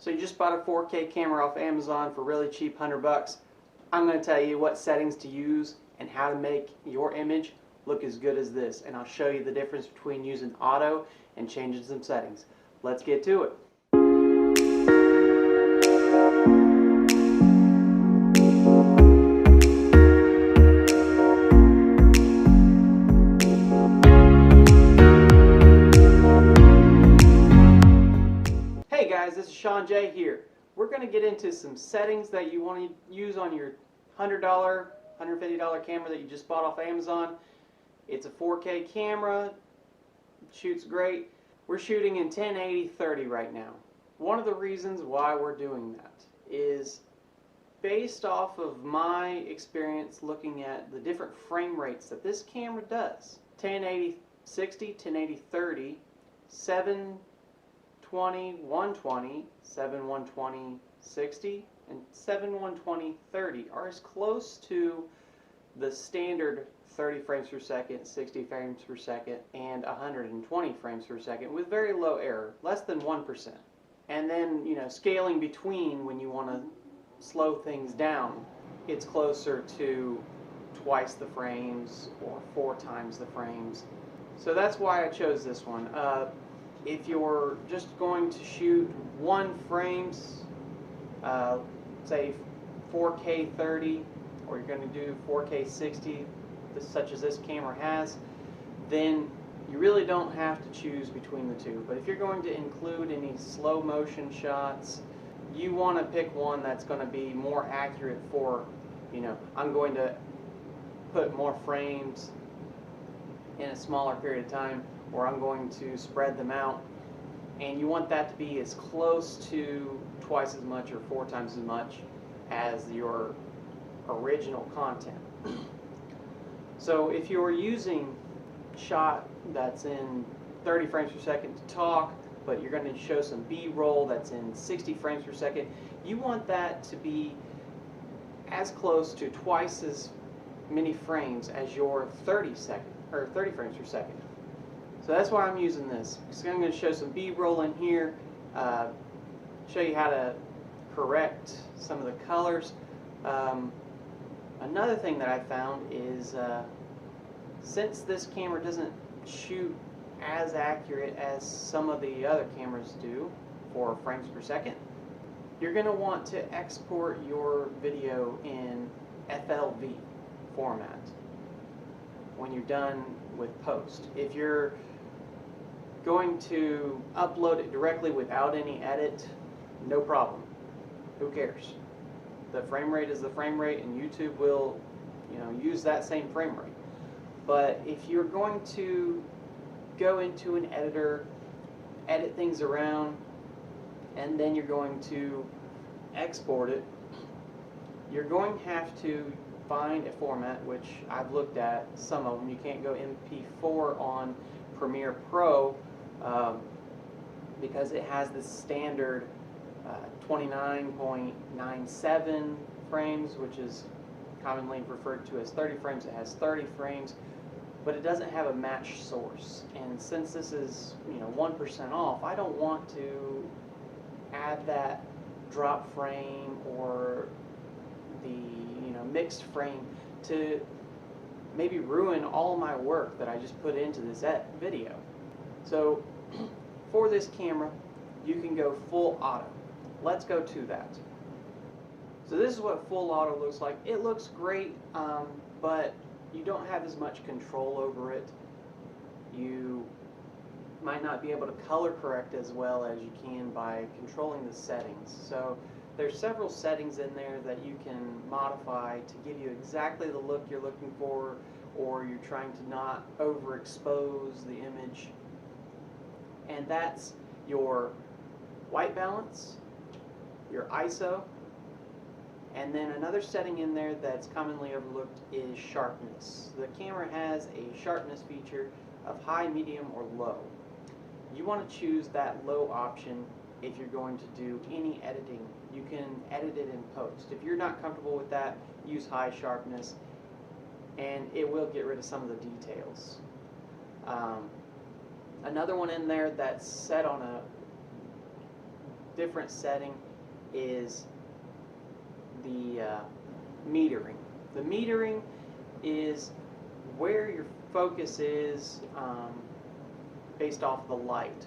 So you just bought a 4K camera off Amazon for really cheap, $100. I'm going to tell you what settings to use and how to make your image look as good as this. And I'll show you the difference between using auto and changing some settings. Let's get to it. Hey guys, this is Sean J here. We're going to get into some settings that you want to use on your $100, $150 camera that you just bought off Amazon. It's a 4K camera, it shoots great. We're shooting in 1080/30 right now. One of the reasons why we're doing that is based off of my experience looking at the different frame rates that this camera does. 1080/60, 1080/30, 720, 120, 7/120/60, and 7/120/30 are as close to the standard 30 frames per second, 60 frames per second, and 120 frames per second with very low error, less than 1%. And then, scaling between when you want to slow things down, it's closer to twice the frames or 4 times the frames. So that's why I chose this one. If you're just going to shoot 1 frames, say 4K 30, or you're going to do 4K 60, such as this camera has, then you really don't have to choose between the two. But if you're going to include any slow motion shots, you want to pick one that's going to be more accurate for, I'm going to put more frames in a smaller period of time, or I'm going to spread them out, and you want that to be as close to twice as much or 4 times as much as your original content. So if you're using shot that's in 30 frames per second to talk, but you're going to show some B-roll that's in 60 frames per second, you want that to be as close to twice as many frames as your 30 frames per second. So that's why I'm using this. So I'm going to show some B-roll in here, show you how to correct some of the colors. Another thing that I found is since this camera doesn't shoot as accurate as some of the other cameras do for frames per second, you're going to want to export your video in FLV format when you're done with post. If you're going to upload it directly without any edit, no problem. Who cares? The frame rate is the frame rate, and YouTube will, use that same frame rate. But if you're going to go into an editor, edit things around, and then you're going to export it, you're going to have to find a format, which I've looked at some of them. You can't go MP4 on Premiere Pro because it has the standard 29.97 frames, which is commonly referred to as 30 frames. It has 30 frames, but it doesn't have a match source. And since this is 1% off, I don't want to add that drop frame or the mixed frame to maybe ruin all my work that I just put into this video. So for this camera, you can go full auto. Let's go to that. So this is what full auto looks like. It looks great, but you don't have as much control over it. You might not be able to color correct as well as you can by controlling the settings. So there's several settings in there that you can modify to give you exactly the look you're looking for, or you're trying to not overexpose the image. And that's your white balance, your ISO, and then another setting in there that's commonly overlooked is sharpness. The camera has a sharpness feature of high, medium, or low. You want to choose that low option if you're going to do any editing. You can edit it in post. If you're not comfortable with that, use high sharpness, and it will get rid of some of the details. Another one in there that's set on a different setting is the metering. The metering is where your focus is based off the light.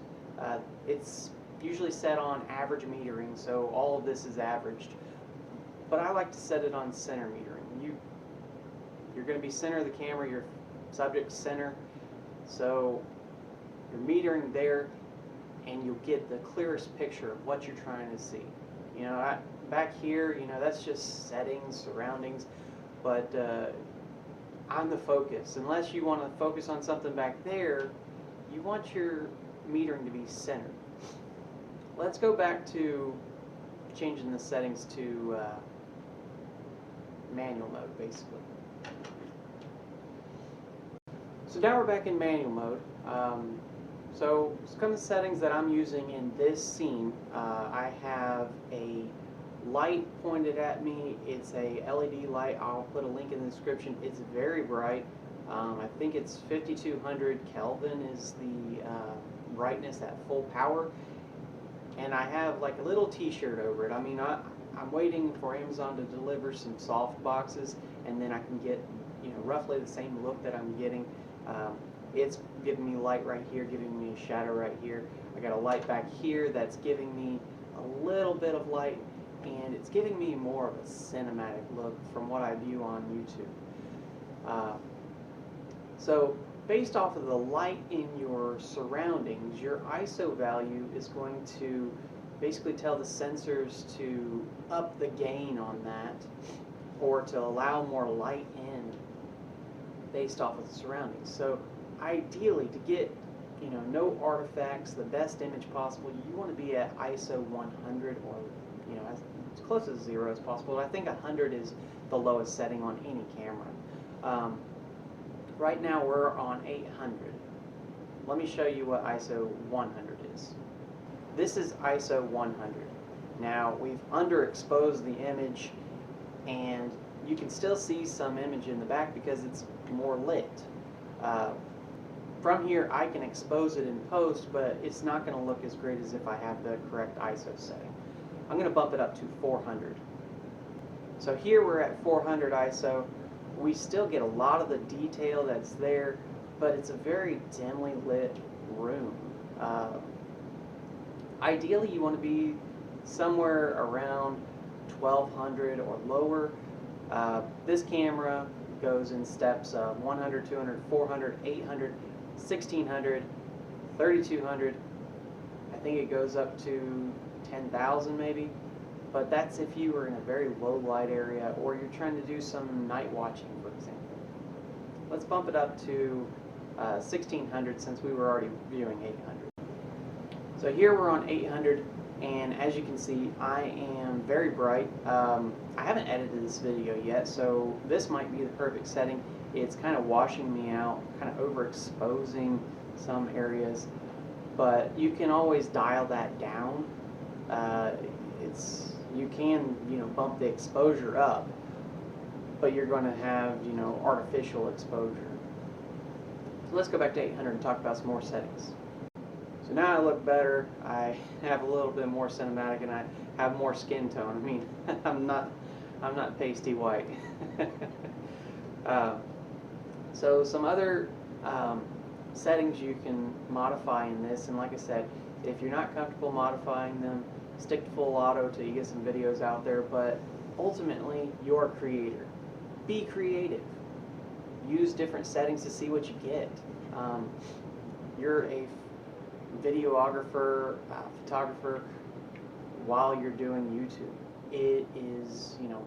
It's usually set on average metering, so all of this is averaged. But I like to set it on center metering. You're going to be center of the camera, your subject's center, so you're metering there, and you'll get the clearest picture of what you're trying to see. You know, back here, you know, that's just settings, surroundings, but I'm the focus. Unless you want to focus on something back there, you want your metering to be centered. Let's go back to changing the settings to manual mode, basically. So now we're back in manual mode. So some of the settings that I'm using in this scene, I have a light pointed at me. It's a LED light. I'll put a link in the description. It's very bright. I think it's 5200 Kelvin is the brightness at full power. And I have like a little t-shirt over it. I mean, I'm waiting for Amazon to deliver some soft boxes, and then I can get, you know, roughly the same look that I'm getting. It's giving me light right here, giving me a shadow right here. I got a light back here that's giving me a little bit of light, and it's giving me more of a cinematic look from what I view on YouTube. So based off of the light in your surroundings, your ISO value is going to basically tell the sensors to up the gain on that, or to allow more light in based off of the surroundings. So ideally, to get, you know, no artifacts, the best image possible, you want to be at ISO 100, or, you know, as close to 0 as possible. I think 100 is the lowest setting on any camera. Right now we're on 800. Let me show you what ISO 100 is. This is ISO 100. Now we've underexposed the image, and you can still see some image in the back because it's more lit. From here I can expose it in post, but it's not going to look as great as if I have the correct ISO setting. I'm going to bump it up to 400. So here we're at 400 ISO. We still get a lot of the detail that's there, but it's a very dimly lit room. Ideally you want to be somewhere around 1200 or lower. This camera goes in steps of 100, 200, 400, 800, 1600, 3200. I think it goes up to 10,000 maybe, but that's if you were in a very low light area or you're trying to do some night watching, for example. Let's bump it up to 1600 since we were already viewing 800. So here we're on 800, and as you can see, I am very bright. I haven't edited this video yet, so this might be the perfect setting. It's kind of washing me out, kind of overexposing some areas, but you can always dial that down. You can, you know, bump the exposure up, but you're going to have, you know, artificial exposure. So let's go back to 800 and talk about some more settings. So now I look better. I have a little bit more cinematic, and I have more skin tone. I mean, I'm not pasty white. So some other settings you can modify in this, and like I said, if you're not comfortable modifying them, stick to full auto till you get some videos out there, but ultimately you're a creator. Be creative. Use different settings to see what you get. You're a videographer, photographer, while you're doing YouTube. It is, you know,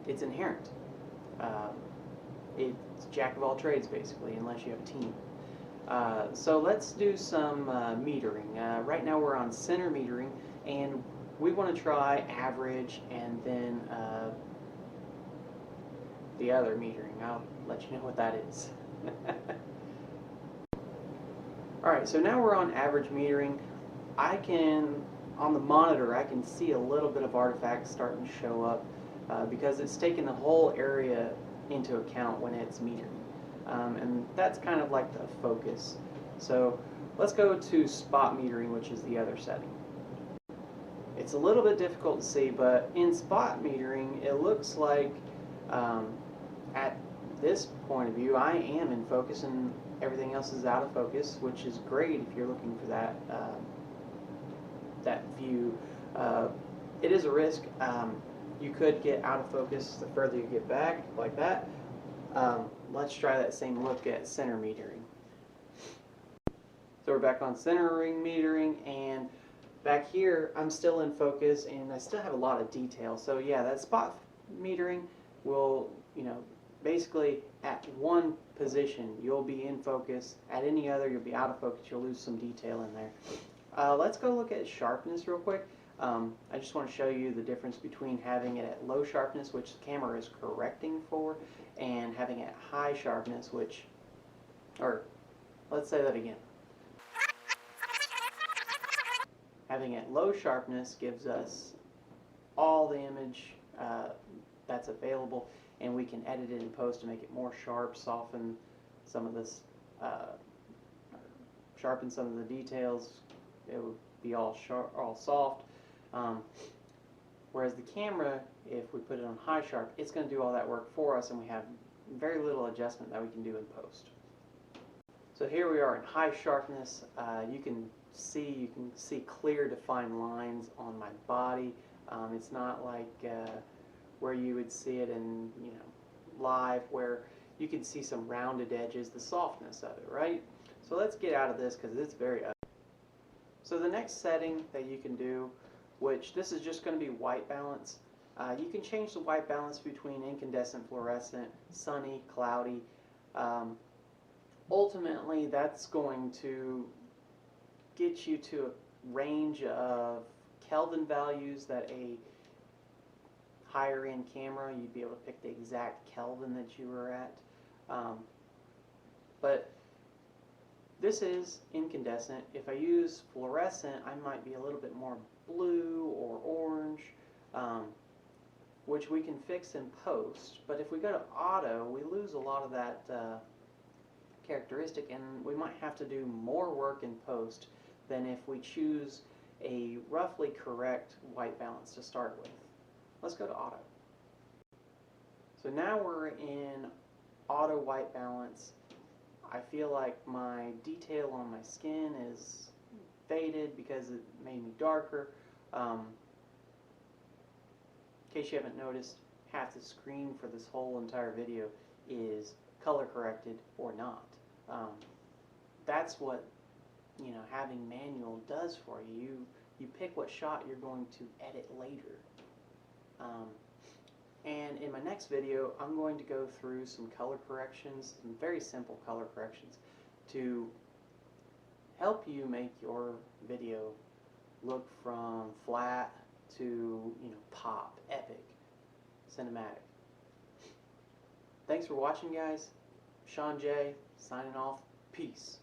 it's inherent. It's jack of all trades basically, unless you have a team. So let's do some metering. Right now we're on center metering, and we want to try average and then the other metering. I'll let you know what that is. Alright, so now we're on average metering. On the monitor, I can see a little bit of artifacts starting to show up because it's taking the whole area into account when it's metering. And that's kind of like the focus. So let's go to spot metering, which is the other setting. it's a little bit difficult to see, but in spot metering, it looks like at this point of view, I am in focus and everything else is out of focus, which is great if you're looking for that that view. It is a risk. You could get out of focus the further you get back, like that. Let's try that same look at center metering. So we're back on centering metering, and back here I'm still in focus and I still have a lot of detail. So yeah, that spot metering will, basically at one position you'll be in focus, at any other you'll be out of focus, you'll lose some detail in there. Let's go look at sharpness real quick. I just want to show you the difference between having it at low sharpness, which the camera is correcting for, and having it at high sharpness, or let's say that again. Having it low sharpness gives us all the image that's available, and we can edit it in post to make it more sharp, soften some of this, sharpen some of the details. It would be all sharp, all soft. Whereas the camera, if we put it on high sharp, it's going to do all that work for us, and we have very little adjustment that we can do in post. So here we are in high sharpness. You can see clear defined lines on my body. It's not like where you would see it in live, where you can see some rounded edges, the softness of it, right? So let's get out of this because it's very ugly. So the next setting that you can do, which this is just going to be white balance, you can change the white balance between incandescent, fluorescent, sunny, cloudy. Ultimately, that's going to get you to a range of Kelvin values that a higher end camera, you'd be able to pick the exact Kelvin that you were at. But this is incandescent. If I use fluorescent, I might be a little bit more blue or orange, which we can fix in post. But if we go to auto, we lose a lot of that characteristic, and we might have to do more work in post than if we choose a roughly correct white balance to start with. Let's go to auto. So now we're in auto white balance. I feel like my detail on my skin is faded because it made me darker. In case you haven't noticed, half the screen for this whole entire video is color corrected or not. That's what having manual does for you. You pick what shot you're going to edit later. And in my next video, I'm going to go through some color corrections, some very simple color corrections, to help you make your video look from flat to pop, epic, cinematic. Thanks for watching, guys. Sean J. signing off. Peace.